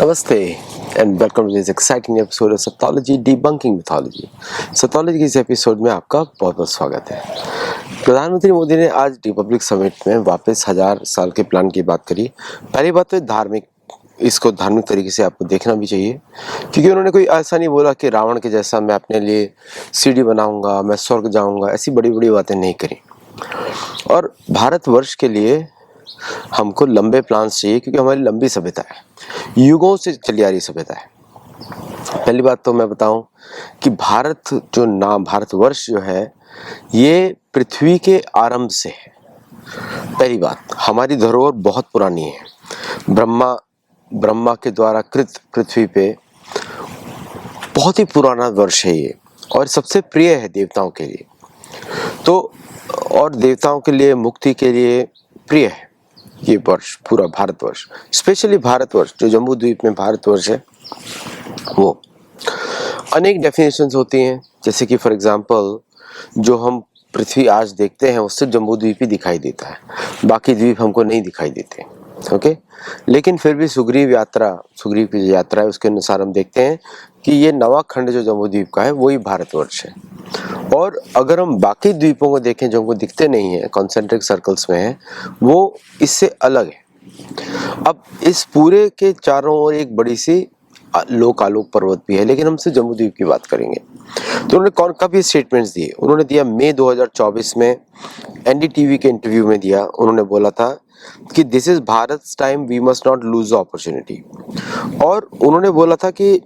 नमस्ते and welcome to this exciting episode of Satology debunking mythology. Satology के इस episode में आपका बहुत बहुत स्वागत है। प्रधानमंत्री मोदी ने आज रिपब्लिक समिट में वापस 1000 साल के प्लान की बात करी। पहली बात तो इसको धार्मिक तरीके से आपको देखना भी चाहिए, क्योंकि उन्होंने कोई ऐसा नहीं बोला कि रावण के जैसा मैं अपने लिए सीढ़ी बनाऊंगा, मैं स्वर्ग जाऊंगा, ऐसी बड़ी बड़ी बातें नहीं करी। और भारतवर्ष के लिए हमको लंबे प्लान्स चाहिए, क्योंकि हमारी लंबी सभ्यता है, युगों से चली आ रही सभ्यता है। पहली बात तो मैं बताऊं कि भारतवर्ष जो है ये पृथ्वी के आरंभ से है। पहली बात, हमारी धरोहर बहुत पुरानी है। ब्रह्मा के द्वारा कृत पृथ्वी पे बहुत ही पुराना वर्ष है ये, और सबसे प्रिय है देवताओं के लिए। तो और देवताओं के लिए, मुक्ति के लिए प्रिय है ये वर्ष, पूरा भारतवर्ष। स्पेशली भारतवर्ष, जो जम्बू द्वीप में भारतवर्ष है, वो अनेक डेफिनेशंस होती हैं। जैसे कि फॉर एग्जांपल जो हम पृथ्वी आज देखते हैं उससे जम्बू द्वीप ही दिखाई देता है, बाकी द्वीप हमको नहीं दिखाई देते। ओके, लेकिन फिर भी सुग्रीव की जो यात्रा है उसके अनुसार हम देखते हैं कि ये नवा खंड जो जम्बू द्वीप का है वही भारतवर्ष है। और अगर हम बाकी द्वीपों को देखें जो हमको दिखते नहीं है, कॉन्सेंट्रिक सर्कल्स में है, वो इससे अलग है। अब इस पूरे के चारों ओर एक बड़ी सी लोक आलोक पर्वत भी है, लेकिन हम सिर्फ जम्बू द्वीप की बात करेंगे। तो उन्होंने कब ये स्टेटमेंट्स दिए? उन्होंने दिया मई 2024 में एनडीटीवी के इंटरव्यू में दिया। उन्होंने बोला था कि this is Bharat time, we must not lose opportunity. और उन्होंने बोला था कि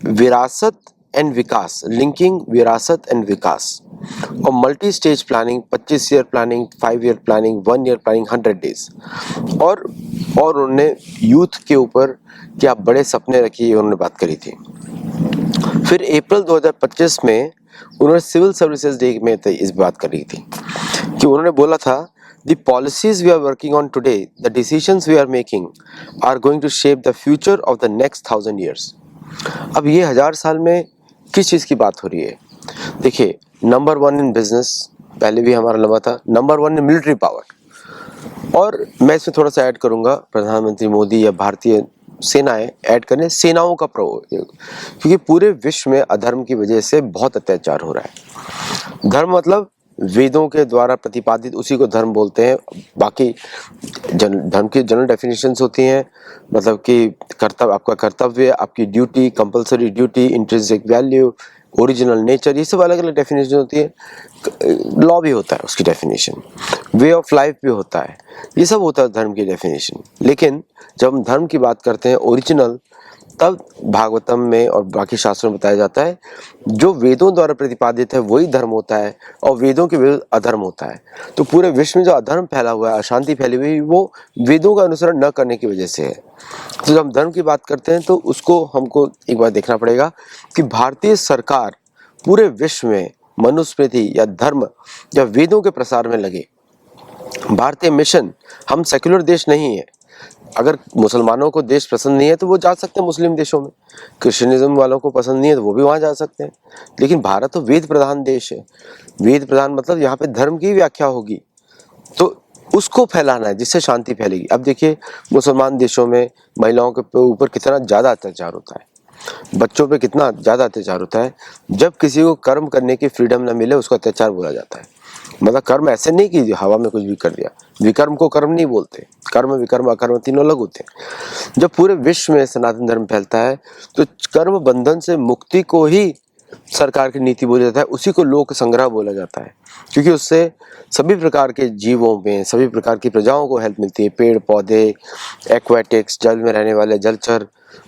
विरासत एंड विकास, लिंकिंग विरासत एंड विकास, और multi stage planning, 25 year planning, 5 year planning, 1 year planning, 100 days. और उन्होंने यूथ के ऊपर कि आप बड़े सपने रखिए, उन्होंने बात करी थी। फिर अप्रैल 2025 में उन्होंने सिविल सर्विसेज डे में इस बात करी थी कि उन्होंने बोला था The policies we are working on today, the decisions we are making are going to shape the future of the next 1000 years. अब ये 1000 साल में किस चीज़ की बात हो रही है? देखिए, नंबर 1 इन बिजनेस, पहले भी हमारा लंबा था, नंबर 1 इन मिलिट्री पावर। और मैं इसमें थोड़ा सा ऐड करूंगा, प्रधानमंत्री मोदी या भारतीय सेनाएं ऐड करने, सेनाओं का प्रयोग, क्योंकि पूरे विश्व में अधर्म की वजह से बहुत अत्याचार हो रहा है। धर्म मतलब वेदों के द्वारा प्रतिपादित, उसी को धर्म बोलते हैं। बाकी धर्म की जनरल डेफिनेशंस होती हैं, मतलब कि कर्तव्य, आपका कर्तव्य, आपकी duty, compulsory duty, intrinsic value, original nature, ये सब अलग अलग डेफिनेशन होती है। लॉ भी होता है उसकी डेफिनेशन, वे ऑफ लाइफ भी होता है, ये सब होता है धर्म की डेफिनेशन। लेकिन जब हम धर्म की बात करते हैं ओरिजिनल, तब भागवतम में और बाकी शास्त्रों में बताया जाता है जो वेदों द्वारा प्रतिपादित है वही धर्म होता है, और वेदों के विरुद्ध अधर्म होता है। तो पूरे विश्व में जो अधर्म फैला हुआ है, अशांति फैली हुई, वो वेदों का अनुसरण न करने की वजह से है। तो जब हम धर्म की बात करते हैं तो उसको हमको एक बार देखना पड़ेगा कि भारतीय सरकार पूरे विश्व में मनुस्मृति या धर्म या वेदों के प्रसार में लगे। भारतीय मिशन, हम सेक्युलर देश नहीं है। अगर मुसलमानों को देश पसंद नहीं है तो वो जा सकते हैं मुस्लिम देशों में, क्रिश्चियनिज्म वालों को पसंद नहीं है तो वो भी वहाँ जा सकते हैं। लेकिन भारत तो वेद प्रधान देश है। वेद प्रधान मतलब यहाँ पे धर्म की व्याख्या होगी, तो उसको फैलाना है जिससे शांति फैलेगी। अब देखिए, मुसलमान देशों में महिलाओं के ऊपर कितना ज़्यादा अत्याचार होता है, बच्चों पे कितना ज़्यादा अत्याचार होता है। जब किसी को कर्म करने की फ्रीडम न मिले उसको अत्याचार बोला जाता है। मतलब कर्म ऐसे नहीं कि हवा में कुछ भी कर दिया, विकर्म को कर्म नहीं बोलते, कर्म विकर्म अकर्म तीनों अलग होते हैं। जब पूरे विश्व में सनातन धर्म फैलता है तो कर्म बंधन से मुक्ति को ही सरकार की नीति बोला जाता है, उसी को लोक संग्रह बोला जाता है, क्योंकि उससे सभी प्रकार के जीवों में, सभी प्रकार की प्रजाओं को हेल्प मिलती है। पेड़ पौधे, एक्वाटिक्स, जल में रहने वाले जलचर,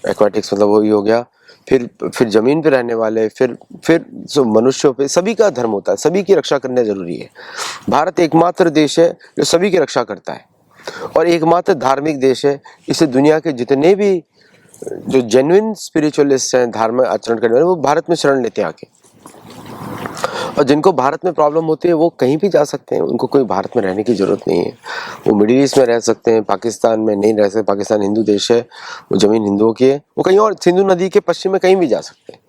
एक्वाटिक्स मतलब वही हो गया, फिर जमीन पे रहने वाले, फिर जो मनुष्यों पे, सभी का धर्म होता है, सभी की रक्षा करना जरूरी है। भारत एकमात्र देश है जो सभी की रक्षा करता है, और एकमात्र धार्मिक देश है। इसे दुनिया के जितने भी जो जेन्युइन स्पिरिचुअलिस्ट हैं, धार्मिक आचरण करने वाले, वो भारत में शरण लेते हैं आके। और जिनको भारत में प्रॉब्लम होती है वो कहीं भी जा सकते हैं, उनको कोई भारत में रहने की जरूरत नहीं है। वो मिडिल ईस्ट में रह सकते हैं, पाकिस्तान में नहीं रह सकते, पाकिस्तान हिंदू देश है, वो जमीन हिंदुओं की है, वो कहीं और सिंधु नदी के पश्चिम में कहीं भी जा सकते हैं।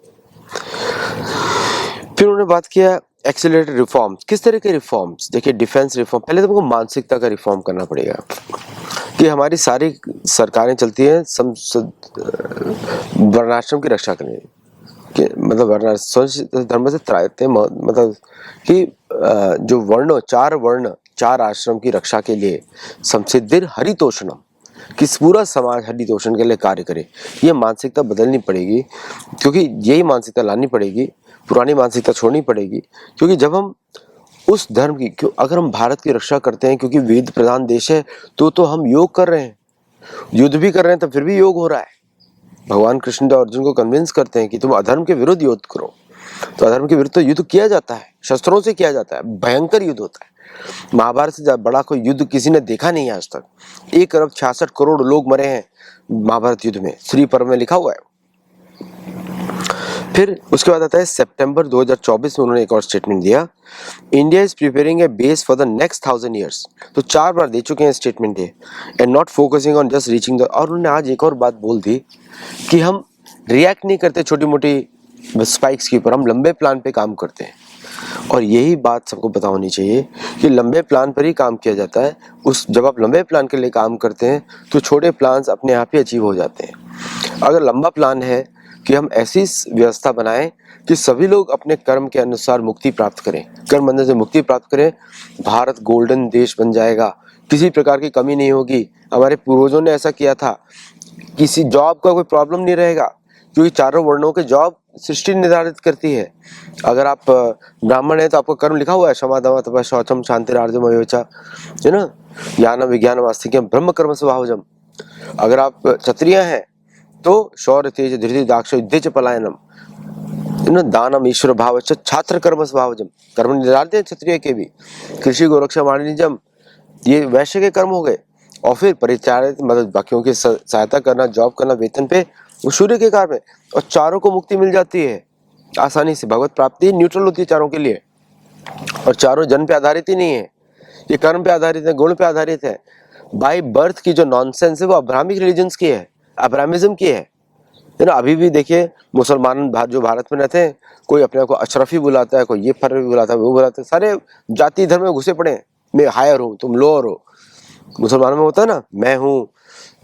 फिर उन्होंने बात किया एक्सेलरेटेड रिफॉर्म्स। किस तरह के रिफॉर्म्स? देखिए, डिफेंस रिफॉर्म, पहले तो हमको मानसिकता का रिफॉर्म करना पड़ेगा कि हमारी सारी सरकारें चलती हैं वर्णाश्रम की रक्षा करने कि मतलब वर्ण धर्म से त्रायते मतलब कि जो वर्ण चार आश्रम की रक्षा के लिए संसिद्धिर हरितोषणम कि पूरा समाज हरितोषण के लिए कार्य करे। ये मानसिकता बदलनी पड़ेगी, क्योंकि यही मानसिकता लानी पड़ेगी, पुरानी मानसिकता छोड़नी पड़ेगी। क्योंकि जब हम उस धर्म की अगर हम भारत की रक्षा करते हैं, क्योंकि वेद प्रधान देश है, तो हम योग कर रहे हैं, युद्ध भी कर रहे हैं, तो फिर भी योग हो रहा है। भगवान कृष्ण तो अर्जुन को कन्विंस करते हैं कि तुम अधर्म के विरुद्ध युद्ध करो। तो अधर्म के विरुद्ध तो युद्ध किया जाता है, शस्त्रों से किया जाता है, भयंकर युद्ध होता है। महाभारत से बड़ा कोई युद्ध किसी ने देखा नहीं है आज तक। 1 अरब 66 करोड़ लोग मरे हैं महाभारत युद्ध में, श्री पर्व में लिखा हुआ है। फिर उसके बाद आता है सितंबर 2024 में उन्होंने एक और स्टेटमेंट दिया, India is preparing A base for the next 1000 years. तो 4 बार दे चुके हैं स्टेटमेंट ये, and not focusing on just reaching the. और उन्होंने आज एक और बात बोल दी कि हम रिएक्ट नहीं करते छोटी मोटी स्पाइक्स के ऊपर, हम लंबे प्लान पे काम करते हैं। और यही बात सबको पता होनी चाहिए कि लंबे प्लान पर ही काम किया जाता है। जब आप लंबे प्लान के लिए काम करते हैं तो छोटे प्लान्स अपने आप ही अचीव हो जाते हैं। अगर लंबा प्लान है कि हम ऐसी व्यवस्था बनाएं कि सभी लोग अपने कर्म के अनुसार मुक्ति प्राप्त करें, कर्म बंधन से मुक्ति प्राप्त करें, भारत गोल्डन देश बन जाएगा, किसी प्रकार की कमी नहीं होगी। हमारे पूर्वजों ने ऐसा किया था, किसी जॉब का कोई प्रॉब्लम नहीं रहेगा, क्योंकि चारों वर्णों के जॉब सृष्टि निर्धारित करती है। अगर आप ब्राह्मण है तो आपका कर्म लिखा हुआ है, क्षमा दमा तपः शौचम शांतिरार्जम अयोचा, है ना, ज्ञानम विज्ञानम आस्तिक्यम ब्रह्म कर्म स्वभावजम। अगर आप क्षत्रिय हैं तो शौर्य तेज धीरज दाक्ष युद्धे च पलायनम, है ना, दानम ईश्वर भाव छात्र कर्म स्वभावजम। कर्म निर्धारित है क्षत्रिय के भी, कृषि गोरक्षा वाणिज्यम, ये वैश्य के कर्म हो गए। और फिर परिचारित मतलब बाकियों की सहायता करना, जॉब करना वेतन पे, वो सूर्य के कार्य में। और चारों को मुक्ति मिल जाती है आसानी से, भगवत प्राप्ति न्यूट्रल होती है चारों के लिए। और चारों जन्म पे आधारित ही नहीं है, ये कर्म पे आधारित है, गुण पे आधारित है। बाय बर्थ की जो नॉनसेंस है वो अब्राहमिक रिलीजन्स की है, अब्राहमिज्म की है ना। अभी भी देखिए मुसलमान जो भारत में रहते हैं, कोई अपने आप को अशरफी बुलाता है, कोई ये फर्वी बुलाता है, वो बुलाता है, सारे जाति धर्म में घुसे पड़े हैं। मैं हायर हूँ, तुम लोअर हो। मुसलमानों में होता है ना, मैं हूँ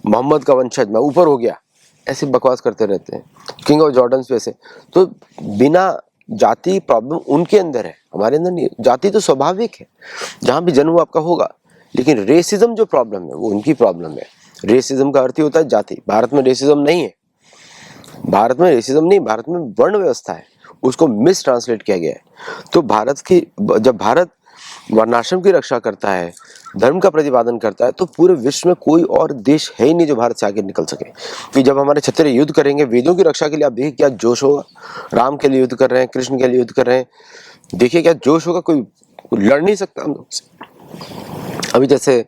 मोहम्मद का वंशज, मैं ऊपर हो गया, ऐसे बकवास करते रहते हैं, किंग ऑफ जॉर्डन वैसे। तो बिना जाति प्रॉब्लम उनके अंदर है, हमारे अंदर नहीं है। जाति तो स्वाभाविक है, जहां भी जन्म आपका होगा, लेकिन रेसिज्म जो प्रॉब्लम है वो उनकी प्रॉब्लम है। रेसिज्म का अर्थ ही होता है जाति। भारत में रेसिज्म नहीं है, भारत में रेसिज्म नहीं, भारत में वर्ण व्यवस्था है, उसको मिस ट्रांसलेट किया गया है। तो जब भारत वर्णाश्रम की रक्षा करता है, धर्म का प्रतिपादन करता है, तो पूरे विश्व में कोई और देश है ही नहीं जो भारत से आगे निकल सके। कि जब हमारे क्षत्रिय युद्ध करेंगे वेदों की रक्षा के लिए, आप देखिए क्या जोश होगा। राम के लिए युद्ध कर रहे हैं, कृष्ण के लिए युद्ध कर रहे हैं, देखिए क्या जोश होगा, कोई लड़ नहीं सकता हम लोग से। अभी जैसे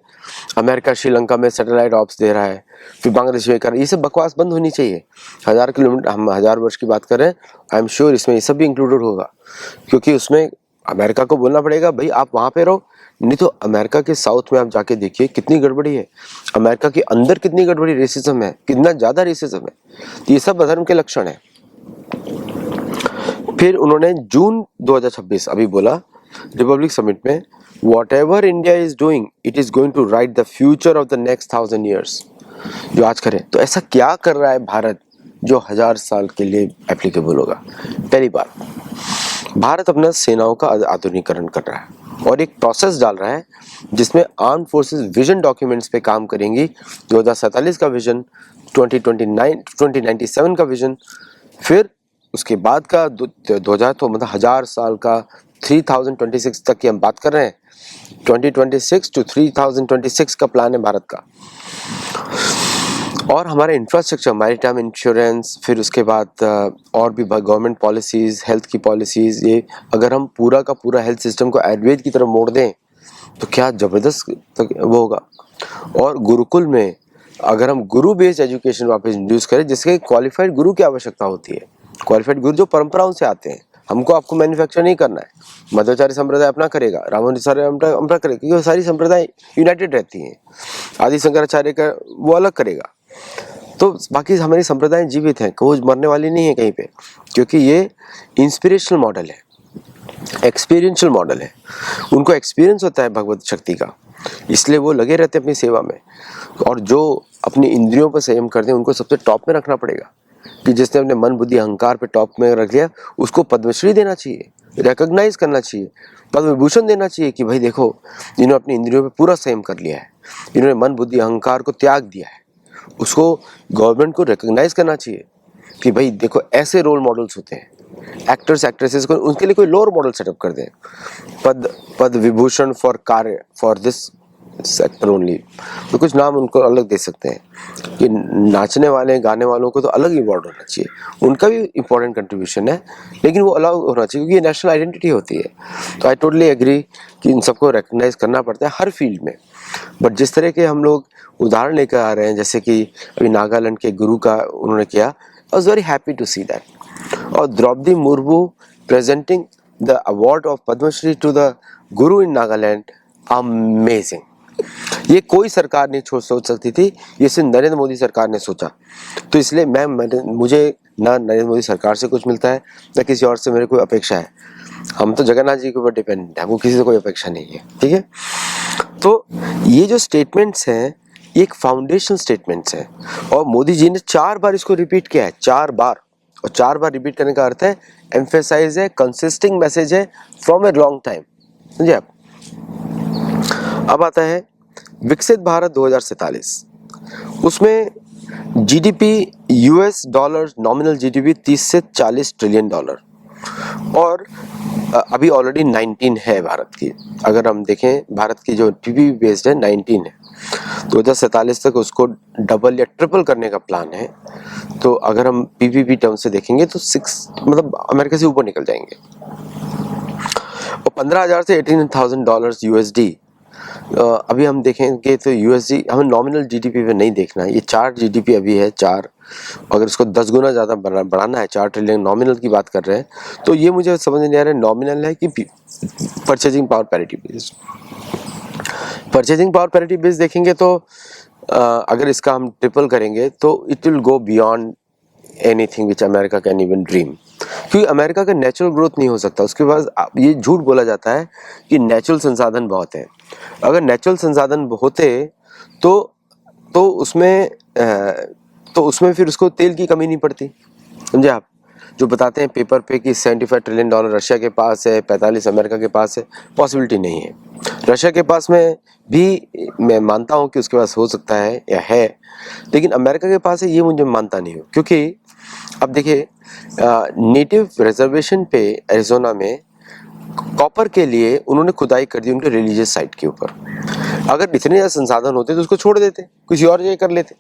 अमेरिका श्रीलंका में सैटेलाइट ऑप्स दे रहा है, फिर बांग्लादेश में कर रहा है, ये सब बकवास बंद होनी चाहिए। 1000 किलोमीटर, हम 1000 वर्ष की बात कर रहे हैं, आई एम श्योर इसमें ये सब भी इंक्लूडेड होगा। क्योंकि उसमें अमेरिका को बोलना पड़ेगा, भाई आप वहां पे रहो, नहीं तो अमेरिका के साउथ में आप जाके देखिए कितनी गड़बड़ी है, अमेरिका के अंदर कितनी गड़बड़ी, रेसिज्म है, कितना ज्यादा रेसिज्म है। तो ये सब अधर्म के लक्षण है। फिर उन्होंने जून 2026 अभी बोला रिपब्लिक समिट में, whatever India is doing, it is going to write the future of the next 1000 years। जो आज करें, तो ऐसा क्या कर रहा है भारत जो 1000 साल के लिए एप्लीकेबल होगा। पहली बात, भारत अपना सेनाओं का आधुनिकीकरण कर रहा है और एक प्रोसेस डाल रहा है जिसमें आर्म फोर्सेस विजन डॉक्यूमेंट्स पे काम करेंगी। 2047 का विजन, 2097 का विजन, फिर उसके बाद का 2000, तो मतलब 1000 साल का 3026 तक की हम बात कर रहे हैं। 2026 to 3026 का प्लान है भारत का। और हमारा इंफ्रास्ट्रक्चर, मैरीटाइम इंश्योरेंस, फिर उसके बाद और भी गवर्नमेंट पॉलिसीज, हेल्थ की पॉलिसीज, ये अगर हम पूरा का पूरा हेल्थ सिस्टम को आयुर्वेद की तरफ मोड़ दें तो क्या जबरदस्त वो होगा। और गुरुकुल में अगर हम गुरु बेस्ड एजुकेशन वापस इंट्रोड्यूस करें, जिसके क्वालिफाइड गुरु की आवश्यकता होती है, क्वालिफाइड गुरु जो परंपराओं से आते हैं, हमको आपको मैन्युफैक्चर नहीं करना है। मध्वाचार्य संप्रदाय अपना करेगा, रामानुजाचार्य अपना करेगा, क्योंकि वो सारी संप्रदाय यूनाइटेड रहती हैं। आदि शंकराचार्य का वो अलग करेगा। तो बाकी हमारी संप्रदाय जीवित हैं, कोई मरने वाली नहीं है कहीं पे, क्योंकि ये इंस्पिरेशनल मॉडल है, एक्सपीरियंशियल मॉडल है। उनको एक्सपीरियंस होता है भगवत शक्ति का, इसलिए वो लगे रहते हैं अपनी सेवा में। और जो अपनी इंद्रियों पर संयम करते हैं उनको सबसे टॉप में रखना पड़ेगा, कि जिसने अपने मन बुद्धि अहंकार पे टॉप में रख लिया उसको पद्मश्री देना चाहिए, रिकॉग्नाइज करना चाहिए, पद्म विभूषण देना चाहिए कि भाई देखो इन्होंने अपनी इंद्रियों पे पूरा संयम कर लिया है, इन्होंने मन बुद्धि अहंकार को त्याग दिया है। उसको गवर्नमेंट को रिकॉग्नाइज करना चाहिए कि भाई देखो ऐसे रोल मॉडल्स होते हैं। एक्टर्स एक्ट्रेसेस को उनके लिए कोई लोअर मॉडल सेटअप कर दें, पद विभूषण फॉर कार्य फॉर दिस सेक्टर ओनली, तो कुछ नाम उनको अलग दे सकते हैं कि नाचने वाले गाने वालों को तो अलग अवार्ड होना चाहिए, उनका भी इम्पोर्टेंट कंट्रीब्यूशन है, लेकिन वो अलग होना चाहिए क्योंकि ये नेशनल आइडेंटिटी होती है। तो आई टोटली एग्री कि इन सबको रिकॉग्नाइज करना पड़ता है हर फील्ड में। बट जिस तरह के हम लोग उदाहरण लेकर आ रहे हैं, जैसे कि अभी नागालैंड के गुरु का उन्होंने किया, I was very happy to see that. और Draupadi Murmu presenting the award of Padmashri to the guru in Nagaland, amazing. ये कोई सरकार नहीं सोच सकती थी, ये सिर्फ नरेंद्र मोदी सरकार ने सोचा। तो इसलिए मुझे ना नरेंद्र मोदी सरकार से कुछ मिलता है ना किसी और से मेरे कोई अपेक्षा है। हम तो जगन्नाथ जी के ऊपर डिपेंडेंट है, हमको किसी से कोई अपेक्षा नहीं है, ठीक है। तो ये जो स्टेटमेंट्स हैं ये एक फाउंडेशनल स्टेटमेंट्स हैं और मोदी जी ने 4 बार इसको रिपीट किया है, 4 बार। और 4 बार रिपीट करने का अर्थ है एम्फेसाइज है, कंसिस्टिंग मैसेज है फ्रॉम ए लॉन्ग टाइम, समझे आप। अब आता है विकसित भारत 2047, उसमें GDP US dollar nominal GDP 30 से 40 ट्रिलियन डॉलर, और अभी ऑलरेडी 19 है भारत की। अगर हम देखें भारत की जो पीपीपी बेस्ड है 19 है, 2047 तक उसको डबल या ट्रिपल करने का प्लान है। तो अगर हम पीपीपी टर्म से देखेंगे तो 6 मतलब अमेरिका से ऊपर निकल जाएंगे। और 15,000 से 18,000 डॉलर यूएसडी। अभी हम देखेंगे तो यूएसडी हमें नॉमिनल जीडीपी पे नहीं देखना है, ये 4 जीडीपी अभी है 4, अगर इसको 10 गुना ज़्यादा बढ़ाना है, 4 ट्रिलियन नॉमिनल की बात कर रहे हैं। तो ये मुझे समझ नहीं आ रहा है नॉमिनल है कि purchasing power parity based. Purchasing power parity based देखेंगे तो अगर इसका हम ट्रिपल करेंगे तो it will go beyond anything which America can even dream, क्योंकि अमेरिका का नेचुरल ग्रोथ नहीं हो सकता। उसके बाद ये झूठ बोला जाता है कि नेचुरल संसाधन बहुत है। अगर नेचुरल संसाधन होते तो उसमें फिर उसको तेल की कमी नहीं पड़ती, समझे आप। जो बताते हैं पेपर पे कि 75 ट्रिलियन डॉलर रशिया के पास है, 45 अमेरिका के पास है, पॉसिबिलिटी नहीं है। रशिया के पास में भी मैं मानता हूँ कि उसके पास हो सकता है या है, लेकिन अमेरिका के पास है ये मुझे मानता नहीं हूँ। क्योंकि अब देखिए नेटिव रिजर्वेशन पे एरिजोना में कॉपर के लिए उन्होंने खुदाई कर दी उनके रिलीजियस साइट के ऊपर। अगर इतने ज़्यादा संसाधन होते तो उसको छोड़ देते, किसी और जगह कर लेते।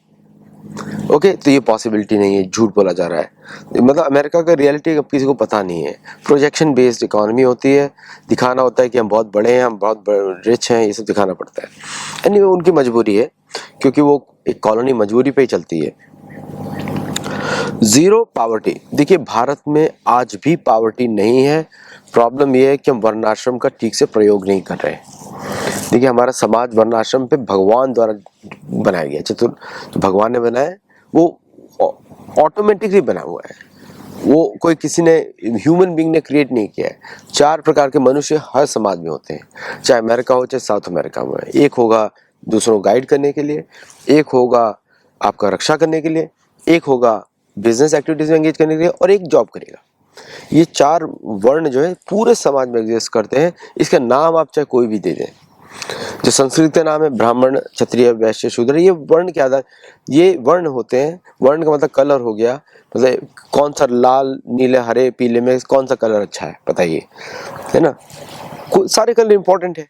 ओके, तो ये पॉसिबिलिटी नहीं है, झूठ बोला जा रहा है। मतलब अमेरिका का रियलिटी अब किसी को पता नहीं है। प्रोजेक्शन बेस्ड इकोनॉमी होती है, दिखाना होता है कि हम बहुत बड़े हैं, हम बहुत रिच हैं, ये सब दिखाना पड़ता है। एनीवे उनकी मजबूरी है, क्योंकि वो एक कॉलोनी मजबूरी पे ही चलती है। जीरो पावर्टी, देखिए भारत में आज भी पावर्टी नहीं है। प्रॉब्लम ये है कि हम वर्णाश्रम का ठीक से प्रयोग नहीं कर रहे हैं। देखिए हमारा समाज वर्णाश्रम पे भगवान द्वारा बनाया गया, चतुर तो भगवान ने बनाया, वो ऑटोमेटिकली बना हुआ है, वो कोई किसी ने ह्यूमन बीइंग ने क्रिएट नहीं किया है। 4 प्रकार के मनुष्य हर समाज में होते हैं, चाहे अमेरिका हो चाहे साउथ अमेरिका में। एक होगा दूसरों को गाइड करने के लिए, एक होगा आपका रक्षा करने के लिए, एक होगा बिजनेस एक्टिविटीज में एंगेज करने के लिए, और एक जॉब करेगा। ये 4 वर्ण जो है पूरे समाज में एग्जिस्ट करते हैं। इसका नाम आप चाहे कोई भी दे दें, जो संस्कृत का नाम है ब्राह्मण क्षत्रिय वैश्य शूद्र, ये वर्ण क्या था, ये वर्ण होते हैं। वर्ण का मतलब कलर हो गया, मतलब कौन सा लाल नीले हरे पीले में कौन सा कलर अच्छा है बताइए, है ना। सारे कलर इंपॉर्टेंट है।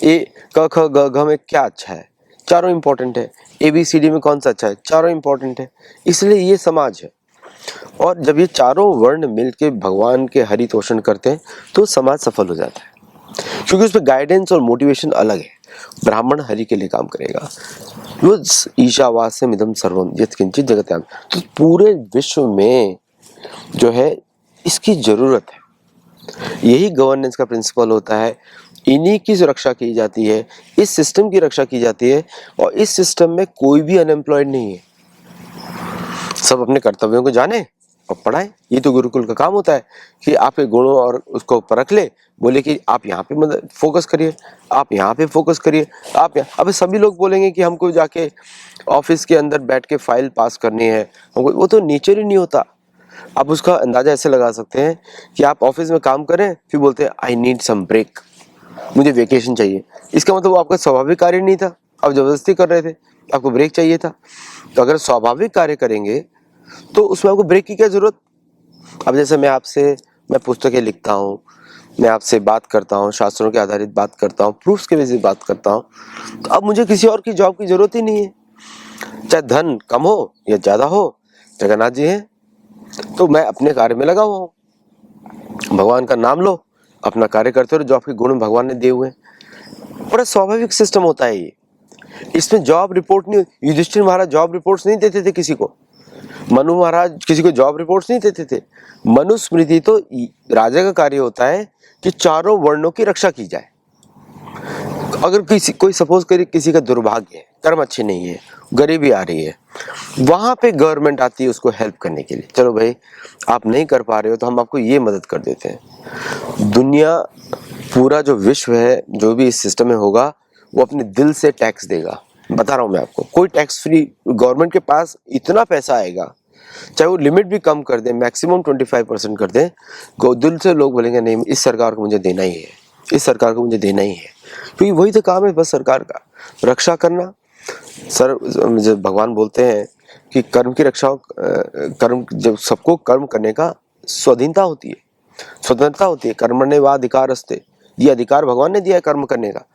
ए क ख ग घ में क्या अच्छा है, चारों इंपॉर्टेंट है। ABCD में कौन सा अच्छा है, चारों इंपॉर्टेंट है। इसलिए ये समाज है। और जब ये चारों वर्ण मिलके भगवान के हरितोषण करते हैं तो समाज सफल हो जाता है, क्योंकि उस पर गाइडेंस और मोटिवेशन अलग है। ब्राह्मण हरि के लिए काम करेगा, वो ईशावास्यम इदं सर्वम यत्किंचित जगत्याम। तो पूरे विश्व में जो है इसकी जरूरत है। यही गवर्नेंस का प्रिंसिपल होता है, इन्हीं की सुरक्षा की जाती है, इस सिस्टम की रक्षा की जाती है। और इस सिस्टम में कोई भी अनएम्प्लॉयड नहीं है, सब अपने कर्तव्यों को जाने और पढ़ाएं। ये तो गुरुकुल का काम होता है कि आपके गुणों और उसको परख ले, बोले कि आप यहाँ पे मतलब फोकस करिए, आप यहाँ पे फोकस करिए, आप यहाँ। अब सभी लोग बोलेंगे कि हमको जाके ऑफिस के अंदर बैठ के फाइल पास करनी है, हमको, वो तो नेचर ही नहीं होता। आप उसका अंदाजा ऐसे लगा सकते हैं कि आप ऑफिस में काम करें, फिर बोलते हैं आई नीड सम ब्रेक, मुझे वेकेशन चाहिए। इसका मतलब वो आपका स्वाभाविक कार्य नहीं था, आप जबरदस्ती कर रहे थे, आपको ब्रेक चाहिए था। तो अगर स्वाभाविक कार्य करेंगे तो उसमें आपको ब्रेक की क्या जरूरत। अब जैसे मैं पुस्तकें लिखता हूँ, मैं आपसे बात करता हूँ, शास्त्रों के आधारित बात करता हूँ, प्रूफ्स के बेसिस बात करता हूँ, तो अब मुझे किसी और की जॉब की जरूरत ही नहीं है। चाहे धन कम हो या ज्यादा हो, जगन्नाथ जी हैं तो मैं अपने कार्य में लगा हुआ हूँ। भगवान का नाम लो, अपना कार्य करते हो, जो आपके गुण भगवान ने दिए हुए हैं। बड़ा स्वाभाविक सिस्टम होता है ये। इसमें जॉब रिपोर्ट नहीं, युधिष्ठिर महाराज जॉब रिपोर्ट्स नहीं देते थे किसी को, मनु महाराज किसी को जॉब रिपोर्ट्स नहीं देते थे। मनुस्मृति तो राजा का कार्य होता है कि चारों वर्णों की रक्षा की जाए। अगर कोई सपोज करिए किसी का दुर्भाग्य है, कर्म अच्छे नहीं है, गरीबी आ रही है, वहां पे गवर्नमेंट आती है उसको हेल्प करने के लिए। चलो भाई आप नहीं कर पा रहे हो तो हम आपको ये मदद कर देते हैं। दुनिया, पूरा जो विश्व है, जो भी इस सिस्टम में होगा, वो अपने दिल से टैक्स देगा। बता रहा हूं मैं आपको, कोई टैक्स फ्री, गवर्नमेंट के पास इतना पैसा आएगा, चाहे वो लिमिट भी कम कर दे, मैक्सिमम 25% कर दे, दिल से लोग बोलेंगे नहीं इस सरकार को मुझे देना ही है, इस सरकार को मुझे देना ही है, क्योंकि वही तो काम है बस सरकार का, रक्षा करना। सर जब भगवान बोलते हैं कि कर्म की रक्षा, कर्म जब सबको कर्म करने का स्वाधीनता होती है, स्वतंत्रता होती है, कर्मण्येवाधिकारस्ते, ये अधिकार भगवान ने दिया है कर्म करने का।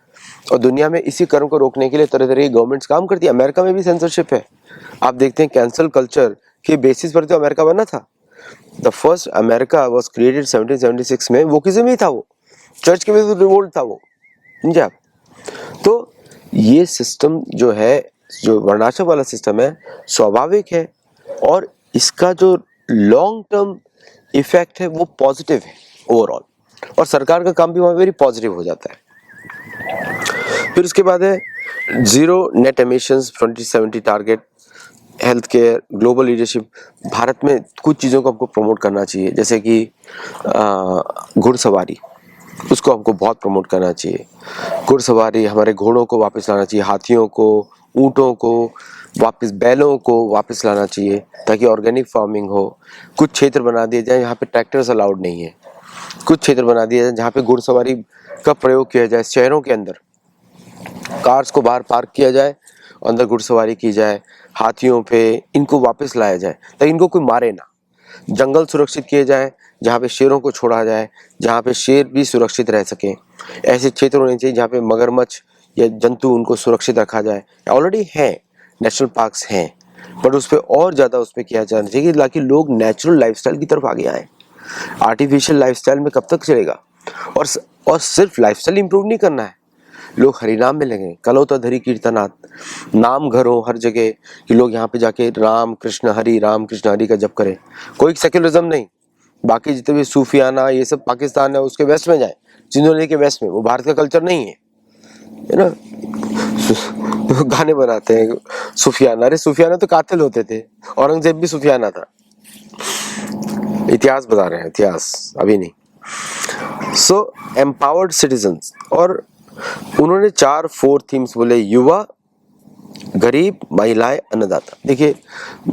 और दुनिया में इसी कर्म को रोकने के लिए तरह तरह की गवर्नमेंट्स काम करती है। अमेरिका में भी सेंसरशिप है। आप देखते हैं कैंसल कल्चर के बेसिस पर तो अमेरिका बना था। The first America was created 1776 में, वोकिज्म ही था, वो चर्च के विरुद्ध रिवोल्ट था वो, समझे आप। तो ये सिस्टम जो है, जो वर्णाश्रम वाला सिस्टम है, स्वाभाविक है और इसका जो लॉन्ग टर्म इफेक्ट है वो पॉजिटिव है ओवरऑल, और सरकार का काम भी वहाँ वेरी पॉजिटिव हो जाता है। फिर उसके बाद है zero net emissions 2070 target, health care, global leadership. Bharat में कुछ चीज़ों को हमको प्रमोट करना चाहिए, जैसे कि घुड़सवारी, उसको हमको बहुत प्रमोट करना चाहिए। घुड़सवारी, हमारे घोड़ों को वापस लाना चाहिए, हाथियों को, ऊँटों को वापस, बैलों को वापस लाना चाहिए, ताकि ऑर्गेनिक फार्मिंग हो। कुछ क्षेत्र बना दिए जाए जहाँ पे ट्रैक्टर्स अलाउड नहीं है, कुछ क्षेत्र बना दिए जाए जहाँ पे घुड़सवारी का प्रयोग किया जाए। शहरों के अंदर कार्स को बाहर पार्क किया जाए, अंदर घुड़सवारी की जाए, हाथियों पे इनको वापस लाया जाए ताकि इनको कोई मारे ना। जंगल सुरक्षित किए जाए जहाँ पे शेरों को छोड़ा जाए, जहाँ पे शेर भी सुरक्षित रह सके। ऐसे क्षेत्र होने चाहिए जहाँ पे मगरमच्छ या जंतु, उनको सुरक्षित रखा जाए। ऑलरेडी है, नेशनल पार्क्स हैं, बट उस पर और ज़्यादा उस पर किया जाना चाहिए ताकि लोग नेचुरल लाइफस्टाइल की तरफ आगे आए। आर्टिफिशियल लाइफस्टाइल में कब तक चलेगा। और सिर्फ लाइफस्टाइल इंप्रूव नहीं करना है, लोग हरिनाम में लगे, कलौता धरी कीर्तनाथ, नाम घर हो हर जगह कि लोग यहाँ पे जाके राम कृष्ण हरि का जप करें। कोई सेक्युलरिज्म नहीं, बाकी जितने भी सूफियाना ये सब पाकिस्तान है उसके वेस्ट में जाए, जिन्होंने के वेस्ट में, वो भारत का कल्चर नहीं है ना। गाने बनाते हैं सूफियाना, अरे सूफियाना तो कातिल होते थे, औरंगजेब भी सूफियाना था। इतिहास बता रहे हैं, इतिहास अभी नहीं। सो एम्पावर्ड सिटीजन्स, और उन्होंने 4 थीम्स बोले, युवा, गरीब, महिलाएं, अन्नदाता। देखिए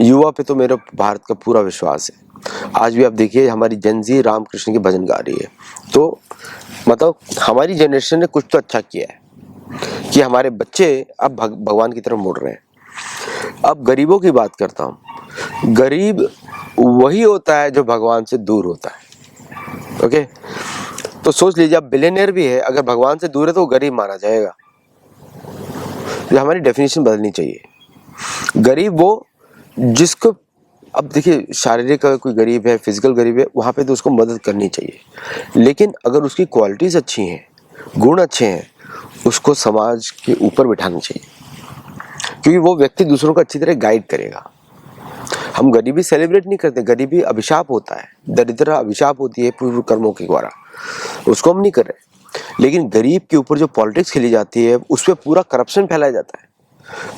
युवा पे तो मेरा भारत का पूरा विश्वास है। आज भी आप देखिए हमारी जेनजी रामकृष्ण के भजन गा रही है, तो मतलब हमारी जनरेशन ने कुछ तो अच्छा किया है कि हमारे बच्चे अब भगवान की तरफ मुड़ रहे हैं। अब गरीबों की बात करता हूँ। गरीब वही होता है जो भगवान से दूर होता है। ओके, तो सोच लीजिए आप बिलियनियर भी है, अगर भगवान से दूर है तो वो गरीब माना जाएगा। तो हमारी डेफिनेशन बदलनी चाहिए। गरीब वो जिसको, अब देखिए शारीरिक अगर कोई गरीब है, फिजिकल गरीब है, वहाँ पे तो उसको मदद करनी चाहिए, लेकिन अगर उसकी क्वालिटीज अच्छी हैं, गुण अच्छे हैं, उसको समाज के ऊपर बिठाना चाहिए, क्योंकि वो व्यक्ति दूसरों को अच्छी तरह गाइड करेगा। हम गरीबी सेलिब्रेट नहीं करते, गरीबी अभिशाप होता है, दरिद्रता अभिशाप होती है पूर्व कर्मों के द्वारा, उसको हम नहीं कर रहे। लेकिन गरीब के ऊपर जो पॉलिटिक्स खेली जाती है, उस पर पूरा करप्शन फैलाया जाता है।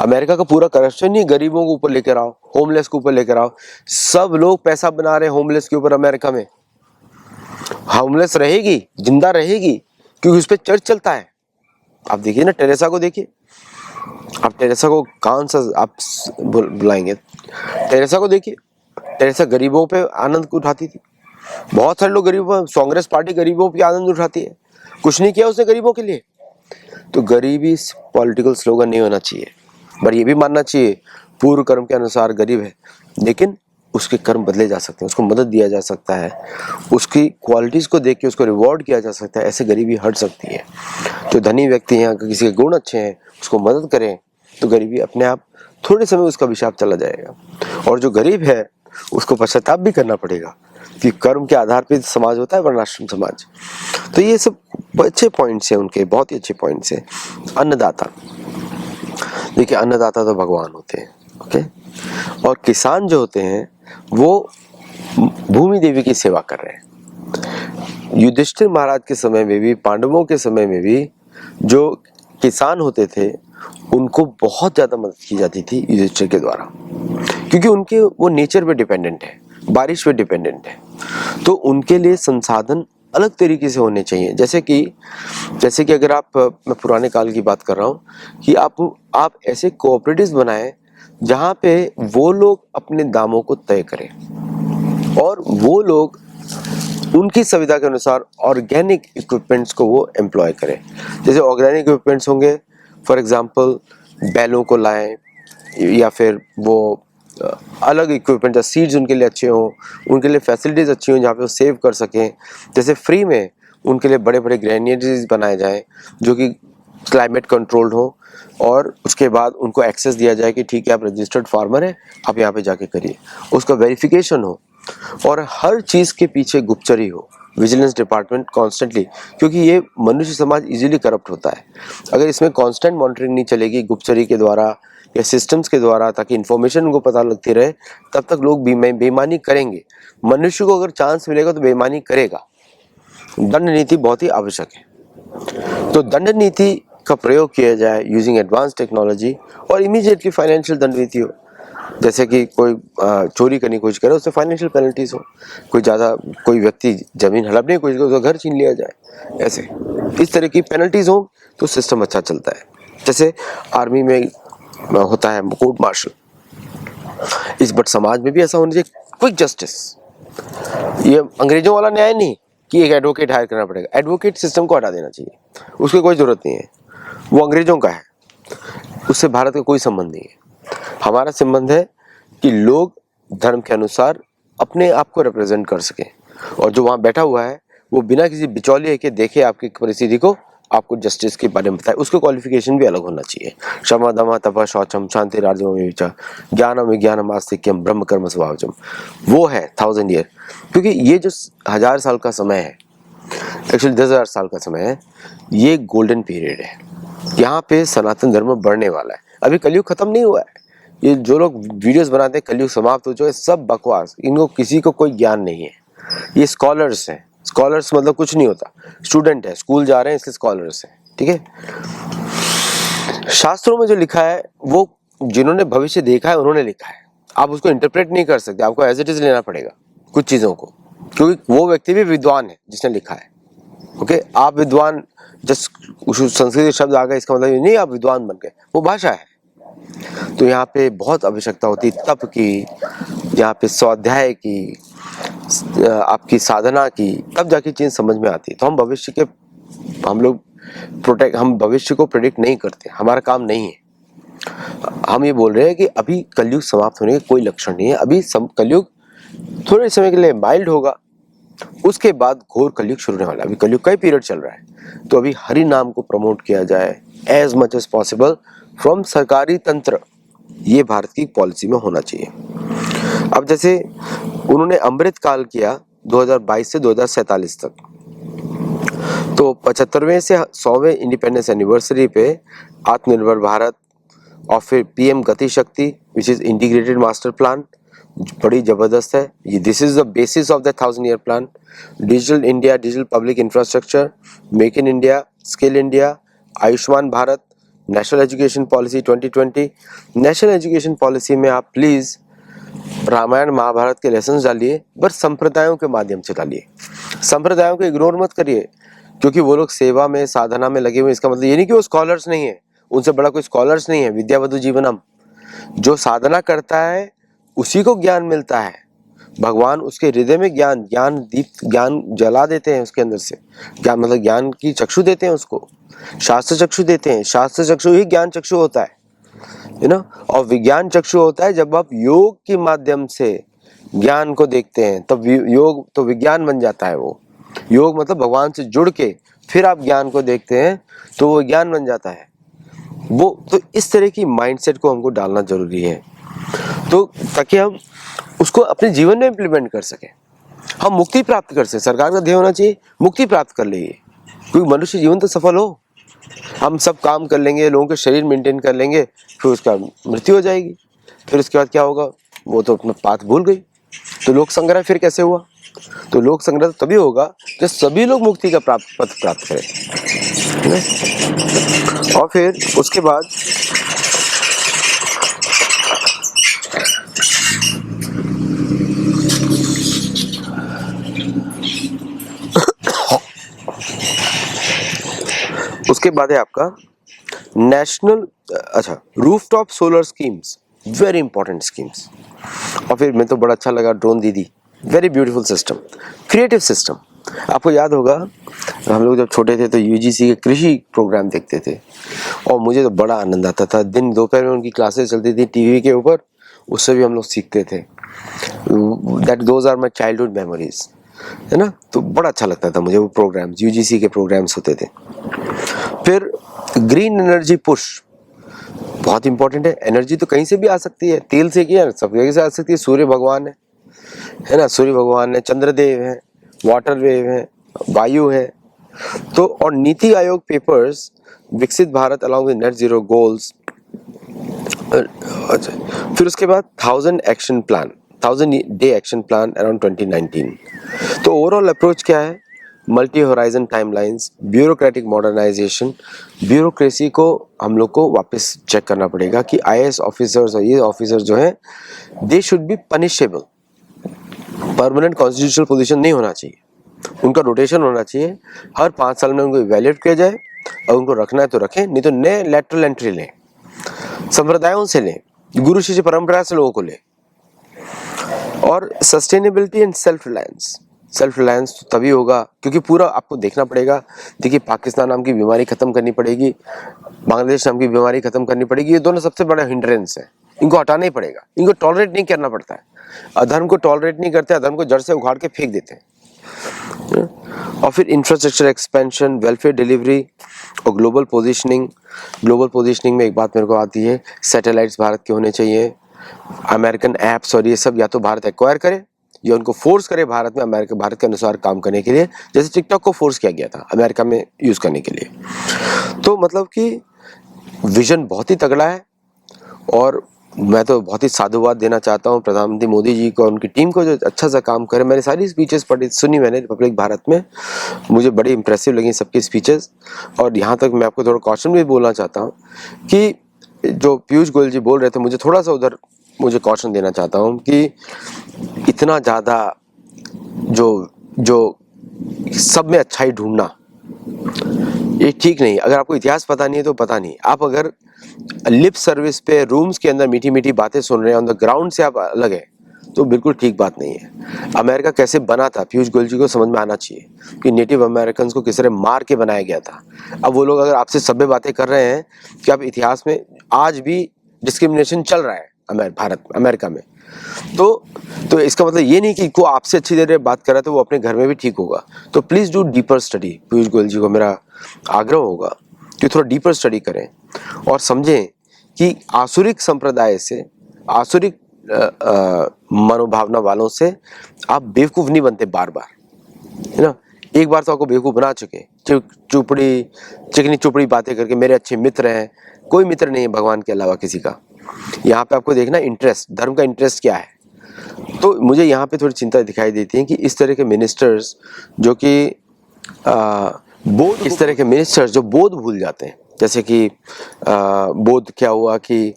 अमेरिका का पूरा करप्शन ही गरीबों के ऊपर लेकर आओ, होमलेस के ऊपर लेकर आओ, सब लोग पैसा बना रहे हैं होमलेस के ऊपर अमेरिका में। होमलेस रहेगी, जिंदा रहेगी, क्योंकि उस पर चर्च चलता है। आप देखिए ना, टेरेसा को देखिए, आप टेरेसा को कौन सा आप बुलाएंगे? टेरेसा को देखिए, टेरेसा गरीबों पे आनंद उठाती थी। बहुत सारे लोग गरीबों, कांग्रेस पार्टी गरीबों पे आनंद उठाती है, कुछ नहीं किया उसने गरीबों के लिए। तो गरीबी पॉलिटिकल स्लोगन नहीं होना चाहिए, पर ये भी मानना चाहिए पूर्व कर्म के अनुसार गरीब है, लेकिन उसके कर्म बदले जा सकते हैं, उसको मदद दिया जा सकता है, उसकी क्वालिटीज को देख के उसको रिवॉर्ड किया जा सकता है, ऐसे गरीबी हट सकती है। जो धनी व्यक्ति हैं, किसी के गुण अच्छे हैं, उसको मदद करें तो गरीबी अपने आप थोड़े समय उसका अभिशाप चला जाएगा। और जो गरीब है उसको पश्चाताप भी करना पड़ेगा, कि कर्म के आधार पर समाज होता है, वर्णाश्रम समाज। तो ये सब अच्छे पॉइंट्स हैं उनके, बहुत ही अच्छे पॉइंट्स हैं। अन्नदाता, देखिए अन्नदाता तो भगवान होते हैं, ओके। और किसान जो होते हैं वो भूमि देवी की सेवा कर रहे हैं। युधिष्ठिर महाराज के समय में भी, पांडवों के समय में भी जो किसान होते थे उनको बहुत ज्यादा मदद की जाती थी युधिष्ठिर के द्वारा, क्योंकि उनके वो नेचर पे डिपेंडेंट है, बारिश पे डिपेंडेंट है। तो उनके लिए संसाधन अलग तरीके से होने चाहिए। जैसे कि अगर आप, मैं पुराने काल की बात कर रहा हूँ, कि आप ऐसे कोऑपरेटिव्स बनाएं जहाँ पे वो लोग अपने दामों को तय करें और वो लोग उनकी सुविधा के अनुसार ऑर्गेनिक इक्विपमेंट्स को वो एम्प्लॉय करें। जैसे ऑर्गेनिक इक्विपमेंट्स होंगे, फॉर एग्जांपल बैलों को लाएं, या फिर वो अलग इक्विपमेंट, सीड्स उनके लिए अच्छे हों, उनके लिए फैसिलिटीज़ अच्छी हों जहाँ पे वो सेव कर सकें। जैसे फ्री में उनके लिए बड़े बड़े ग्रेनियरीज बनाए जाएं जो कि क्लाइमेट कंट्रोल्ड हो, और उसके बाद उनको एक्सेस दिया जाए कि ठीक है आप रजिस्टर्ड फार्मर हैं, आप यहाँ पे जाके करिए, उसका वेरिफिकेशन हो, और हर चीज़ के पीछे गुप्तचरी हो, विजिलेंस डिपार्टमेंट कॉन्स्टेंटली, क्योंकि ये मनुष्य समाज इजीली करप्ट होता है। अगर इसमें कांस्टेंट मॉनिटरिंग नहीं चलेगी गुप्तचरी के द्वारा या सिस्टम्स के द्वारा, ताकि इन्फॉर्मेशन उनको पता लगती रहे, तब तक लोग बेईमानी करेंगे। मनुष्य को अगर चांस मिलेगा तो बेईमानी करेगा। दंड नीति बहुत ही आवश्यक है। तो दंड नीति का प्रयोग किया जाए यूजिंग एडवांस टेक्नोलॉजी, और इमीडिएटली फाइनेंशियल दंड नीति हो। जैसे कि कोई चोरी करने की कोशिश करे उससे फाइनेंशियल पेनल्टीज हो, कोई व्यक्ति जमीन हड़पने की कोशिश करे उसका घर छीन लिया जाए, ऐसे इस तरह की पेनल्टीज हो तो सिस्टम अच्छा चलता है। जैसे आर्मी में होता है कोर्ट मार्शल, बट समाज में भी ऐसा होना चाहिए, क्विक जस्टिस। ये अंग्रेजों वाला न्याय नहीं कि एक एडवोकेट हायर करना पड़ेगा, एडवोकेट सिस्टम को हटा देना चाहिए, उसकी कोई जरूरत नहीं है, वो अंग्रेजों का है, उससे भारत का कोई संबंध नहीं है। हमारा संबंध है कि लोग धर्म के अनुसार अपने आप को रिप्रेजेंट कर सकें, और जो वहाँ बैठा हुआ है वो बिना किसी बिचौलिए के देखे आपकी परिस्थिति को, आपको जस्टिस के बारे में बताए। उसके क्वालिफिकेशन भी अलग होना चाहिए। क्षमा दमा तप शौचम शांति राज्यम विचार ज्ञानम विज्ञानम आस्तिक्यम ब्रह्म कर्म स्वभावजम, वो है 1000 ईयर। क्योंकि ये जो 1000 साल का समय है, एक्चुअली 10,000 साल का समय है, ये गोल्डन पीरियड है। यहाँ पे सनातन धर्म बढ़ने वाला है। अभी कलयुग खत्म नहीं हुआ है। ये जो लोग वीडियोस बनाते हैं कलयुग समाप्त हो जाए, सब बकवास, इनको किसी को कोई ज्ञान नहीं है। ये स्कॉलर्स हैं, स्कॉलर्स मतलब कुछ नहीं होता, स्टूडेंट है, स्कूल जा रहे हैं इसलिए स्कॉलर्स हैं, ठीक है। शास्त्रों में जो लिखा है वो जिन्होंने भविष्य देखा है उन्होंने लिखा है, आप उसको इंटरप्रेट नहीं कर सकते, आपको एज इट इज लेना पड़ेगा कुछ चीजों को, क्योंकि वो व्यक्ति भी विद्वान है जिसने लिखा है। ओके, आप विद्वान, जस्ट संस्कृत शब्द आ गए इसका मतलब ये नहीं आप विद्वान बन गए, वो भाषा है। तो यहाँ पे बहुत आवश्यकता होती है तप की, यहाँ पे स्वाध्याय की, आपकी साधना की, तब जाके चीज समझ में आती है। तो हम भविष्य को प्रेडिक्ट नहीं करते, हमारा काम नहीं है। हम ये बोल रहे हैं कि अभी कलयुग समाप्त होने के कोई लक्षण नहीं है, अभी कलयुग थोड़े समय के लिए माइल्ड होगा, उसके बाद घोर कलयुग शुरू होने वाला है। अभी कलयुग का ही पीरियड चल रहा है, तो अभी हरि नाम को प्रमोट किया जाए as much as possible from सरकारी तंत्र, ये भारत की पॉलिसी में होना चाहिए। अब जैसे उन्होंने अमृत काल किया 2022 से 2047 तक, तो 75वें से 100वें इंडिपेंडेंस एनिवर्सरी पे आत्मनिर्भर भारत और फिर पीएम गति शक्ति which is integrated master plan बड़ी जबरदस्त है। ये this is the basis of the 1000 year plan. Digital India, digital public infrastructure, make in India, skill India, Ayushman Bharat, national education policy 2020, national education policy में आप प्लीज़ रामायण महाभारत के lesson डालिए, but संप्रदायों के माध्यम से डालिए। संप्रदायों को इग्नोर मत करिए, क्योंकि वो लोग सेवा में साधना में लगे हुए। इसका मतलब ये नहीं कि वो स्कॉलर्स नहीं है, उनसे बड़ा कोई स्कॉलर्स नहीं है। विद्यावधु जीवनम, जो साधना करता है उसी को ज्ञान मिलता है। भगवान उसके हृदय में ज्ञान दीप ज्ञान जला देते हैं उसके अंदर से। ज्ञान मतलब ज्ञान की चक्षु देते हैं उसको, शास्त्र चक्षु देते हैं। शास्त्र चक्षु ही ज्ञान चक्षु होता है ना। और विज्ञान चक्षु होता है जब आप योग के माध्यम से ज्ञान को देखते हैं, तब योग तो विज्ञान बन जाता है। वो योग मतलब भगवान से जुड़ के फिर आप ज्ञान को देखते हैं तो वो ज्ञान बन जाता है वो। तो इस तरह की माइंडसेट को हमको डालना जरूरी है, तो ताकि हम उसको अपने जीवन में इम्प्लीमेंट कर सकें, हम मुक्ति प्राप्त कर सकें। सरकार का ध्येय होना चाहिए मुक्ति प्राप्त कर ले, क्योंकि मनुष्य जीवन तो सफल हो। हम सब काम कर लेंगे, लोगों के शरीर मेंटेन कर लेंगे, फिर उसका मृत्यु हो जाएगी, फिर उसके बाद क्या होगा, वो तो अपना पाथ भूल गई। तो लोक संग्रह फिर कैसे हुआ? तो लोक संग्रह तो तभी होगा जब सभी लोग मुक्ति का पथ प्राप्त करें। और फिर उसके बाद है आपका national rooftop solar schemes, very important schemes. और फिर मैं तो बड़ा अच्छा लगा ड्रोन दीदी, very beautiful system, creative system. आपको याद होगा हम लोग जब छोटे थे तो यूजीसी के कृषि प्रोग्राम देखते थे, और मुझे तो बड़ा आनंद आता था। दिन दोपहर में उनकी क्लासेस चलती थी टीवी के ऊपर, उससे भी हम लोग सीखते थे। Those are my childhood memories, है ना। तो बड़ा अच्छा लगता था मुझे वो प्रोग्राम्स, यूजीसी के प्रोग्राम्स होते थे। फिर ग्रीन एनर्जी पुश, बहुत इंपॉर्टेंट है। एनर्जी तो कहीं से भी आ सकती है, तेल से क्या, सब जगह से आ सकती है। सूर्य भगवान है ना, सूर्य भगवान है, चंद्रदेव है, वाटर वेव है, वायु है। तो और नीति आयोग पेपर्स, विकसित Bharat along with net zero goals. फिर उसके बाद 1000 डे एक्शन प्लान अराउंड 2019। तो ओवरऑल अप्रोच क्या है? Multi horizon timelines, bureaucratic modernisation. Bureaucracy को हम लोग को वापस चेक करना पड़ेगा कि आईएएस ऑफिसर्स और ये ऑफिसर्स जो हैं, they should be punishable. Permanent constitutional position नहीं होना चाहिए, उनका रोटेशन होना चाहिए। हर 5 साल में उनको इवैल्यूएट किया जाए, और उनको रखना है तो रखें, नहीं तो नए लैटरल एंट्री लें, संप्रदायों से लें, गुरु शिष्य परंपरा से लोगों को लें। और सस्टेनेबिलिटी एंड सेल्फ रिलायंस तभी होगा क्योंकि पूरा आपको देखना पड़ेगा। देखिए, पाकिस्तान नाम की बीमारी खत्म करनी पड़ेगी, बांग्लादेश नाम की बीमारी खत्म करनी पड़ेगी। ये दोनों सबसे बड़ा हिंड्रेंस है, इनको हटाना ही पड़ेगा। इनको टॉलरेट नहीं करना पड़ता है। अधर्म को टॉलरेट नहीं करते, अधर्म को जड़ से उखाड़ के फेंक देते हैं। और फिर इंफ्रास्ट्रक्चर एक्सपेंशन, वेलफेयर डिलीवरी और ग्लोबल पोजीशनिंग में एक बात मेरे को आती है, सैटेलाइट्स भारत के होने चाहिए। अमेरिकन ऐप्स और ये सब या तो भारत एक्वायर करे या उनको फोर्स करे भारत में भारत के अनुसार काम करने के लिए, जैसे टिकटॉक को फोर्स किया गया था अमेरिका में यूज करने के लिए। तो मतलब कि विजन बहुत ही तगड़ा है, और मैं तो बहुत ही साधुवाद देना चाहता हूँ प्रधानमंत्री मोदी जी को और उनकी टीम को, जो अच्छा सा काम करे। मैंने सारी स्पीचेस पढ़ी, सुनी मैंने रिपब्लिक भारत में, मुझे बड़ी इंप्रेसिव लगी सबकी स्पीचेस। और यहाँ तक मैं आपको थोड़ा कॉशन भी बोलना चाहता हूँ कि जो पीयूष गोयल जी बोल रहे थे, मुझे थोड़ा सा उधर मुझे कॉशन देना चाहता हूँ कि इतना ज़्यादा जो सब में अच्छाई ढूंढना, ये ठीक नहीं। अगर आपको इतिहास पता नहीं है तो पता नहीं। आप अगर लिप सर्विस पे रूम्स के अंदर मीठी मीठी बातें सुन रहे हैं, ऑन द ग्राउंड से आप अलग है, तो बिल्कुल ठीक बात नहीं है। अमेरिका कैसे बना था, पीयूष गोयल जी को समझ में आना चाहिए कि नेटिव अमेरिकन को किस तरह मार के बनाया गया था। अब वो लोग अगर आपसे सभ्य बातें कर रहे हैं कि आप इतिहास में आज भी डिस्क्रिमिनेशन चल रहा है अमेरिका में, तो इसका मतलब ये नहीं कि को आपसे अच्छी देर बात कर रहा है तो वो अपने घर में भी ठीक होगा। तो please do deeper study. Piyush Goyal ji को मेरा आग्रह होगा कि थोड़ा डीपर स्टडी करें और समझें कि आसुरिक संप्रदाय से, आसुरिक मनोभावना वालों से आप बेवकूफ नहीं बनते बार बार, है ना। एक बार तो आपको बेवकूफ बना चुके, चिकनी चुपड़ी बातें करके। मेरे अच्छे मित्र हैं, कोई मित्र नहीं है भगवान के अलावा किसी का। यहाँ पे आपको देखना इंटरेस्ट, धर्म का इंटरेस्ट क्या है। तो मुझे यहाँ पे थोड़ी चिंता दिखाई देती है कि इस तरह के मिनिस्टर्स जो कि इस तरह के मिनिस्टर्स जो बोध भूल जाते हैं, जैसे कि बोध क्या हुआ कि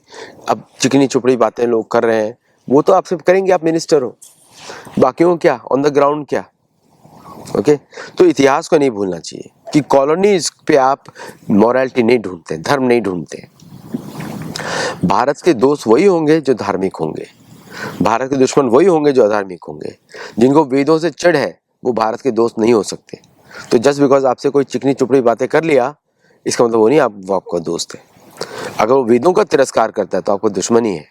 अब चिकनी चुपड़ी बातें लोग कर रहे हैं, वो तो आपसे करेंगे, आप मिनिस्टर हो, बाकियों क्या ऑन द ग्राउंड क्या। ओके, तो इतिहास को नहीं भूलना चाहिए कि कॉलोनीज पे आप मॉरलिटी नहीं ढूंढते, धर्म नहीं ढूंढते। भारत के दोस्त वही होंगे जो धार्मिक होंगे, भारत के दुश्मन वही होंगे जो अधार्मिक होंगे। जिनको वेदों से चिढ़ है वो भारत के दोस्त नहीं हो सकते। तो जस्ट बिकॉज आपसे कोई चिकनी चुपड़ी बातें कर लिया, इसका मतलब वो नहीं वो आपका दोस्त है। अगर वो वेदों का तिरस्कार करता है तो आपको दुश्मनी है।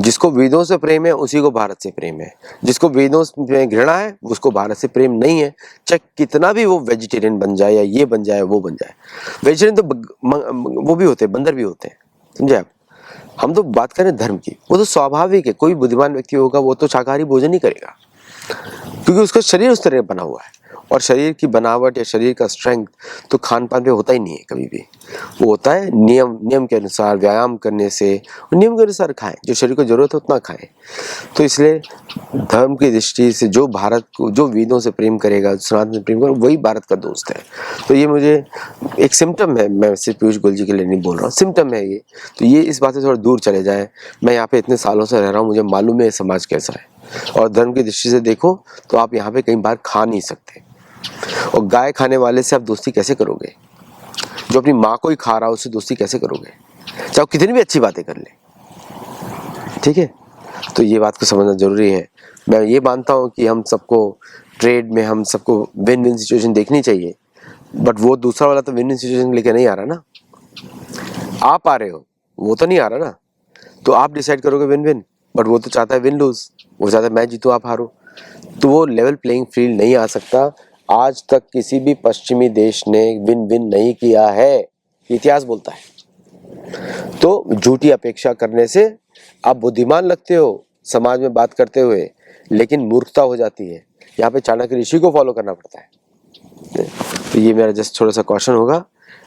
जिसको वेदों से प्रेम है उसी को भारत से प्रेम है, जिसको वेदों में घृणा है उसको भारत से प्रेम नहीं है, चाहे कितना भी वो वेजिटेरियन बन जाए या ये बन जाए वो बन जाए। वेजिटेरियन तो वो भी होते हैं, बंदर भी होते हैं, समझे आप। हम तो बात करें धर्म की, वो तो स्वाभाविक है, कोई बुद्धिमान व्यक्ति होगा वो तो शाकाहारी भोजन ही करेगा, क्योंकि उसका शरीर उस तरह बना हुआ है। और शरीर की बनावट या शरीर का स्ट्रेंथ तो खान पान पे होता ही नहीं है कभी भी, वो होता है नियम के अनुसार, व्यायाम करने से, और नियम के अनुसार खाएं, जो शरीर को जरूरत है उतना खाएं। तो इसलिए धर्म की दृष्टि से जो भारत को, जो वेदों से प्रेम करेगा, सनातन से प्रेम करेगा, वही भारत का दोस्त है। तो ये मुझे एक सिम्टम है, मैं सिर्फ पीयूष गोयल जी के लिए नहीं बोल रहा हूँ, सिम्टम है ये। तो ये इस बात से थोड़ा दूर चले जाए। मैं यहाँ पे इतने सालों से रह रहा हूँ, मुझे मालूम है समाज कैसा है, और धर्म की दृष्टि से देखो तो आप यहाँ पे कई बार खा नहीं सकते। और गाय खाने वाले से आप दोस्ती कैसे करोगे? जो अपनी माँ को ही खा रहा है उससे दोस्ती कैसे करोगे, चाहे वो कितनी भी अच्छी बातें कर ले? ठीक है, तो ये बात को समझना जरूरी है। मैं ये मानता हूँ कि हम सबको ट्रेड में, हम सबको विन विन सिचुएशन देखनी चाहिए, बट वो दूसरा वाला तो विन विन सिचुएशन लेके नहीं आ रहा ना, आप आ रहे हो, वो तो नहीं आ रहा ना। तो आप डिसाइड करोगे विन विन, बट वो तो चाहता है विन लूज, वो चाहता है मैं जीतूं आप हारो। तो वो लेवल प्लेइंग फील्ड नहीं आ सकता। आज तक किसी भी पश्चिमी देश ने विन विन नहीं किया है, इतिहास बोलता है। तो झूठी अपेक्षा करने से आप बुद्धिमान लगते हो समाज में बात करते हुए, लेकिन मूर्खता हो जाती है। यहाँ पे चाणक्य ऋषि को फॉलो करना पड़ता है। तो ये मेरा जस्ट थोड़ा सा क्वेश्चन होगा,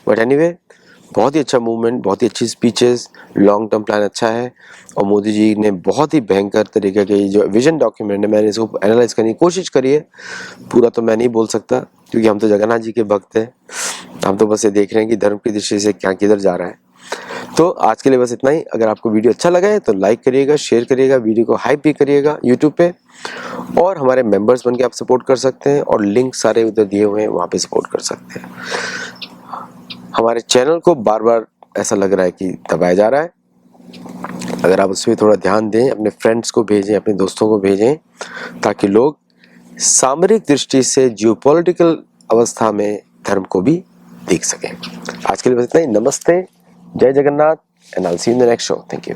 बट एनीवे बहुत ही अच्छा मूवमेंट, बहुत ही अच्छी स्पीचेस, लॉन्ग टर्म प्लान अच्छा है। और मोदी जी ने बहुत ही भयंकर तरीके के जो विजन डॉक्यूमेंट है, मैंने इसको एनालाइज करने की कोशिश करी है। पूरा तो मैं नहीं बोल सकता क्योंकि हम तो जगन्नाथ जी के भक्त हैं, हम तो बस ये देख रहे हैं कि धर्म की दृष्टि से क्या किधर जा रहा है। तो आज के लिए बस इतना ही। अगर आपको वीडियो अच्छा लगा है तो लाइक करिएगा, शेयर करिएगा, वीडियो को हाइप भी करिएगा यूट्यूब पे, और हमारे मेंबर्स बन के आप सपोर्ट कर सकते हैं, और लिंक सारे उधर दिए हुए हैं, वहाँ पे सपोर्ट कर सकते हैं। हमारे चैनल को बार बार ऐसा लग रहा है कि दबाया जा रहा है, अगर आप उस पर थोड़ा ध्यान दें, अपने फ्रेंड्स को भेजें, अपने दोस्तों को भेजें, ताकि लोग सामरिक दृष्टि से जियोपॉलिटिकल अवस्था में धर्म को भी देख सकें। आज के लिए बस इतना ही। नमस्ते, जय Jagannath, and I will see you in the next show. Thank you.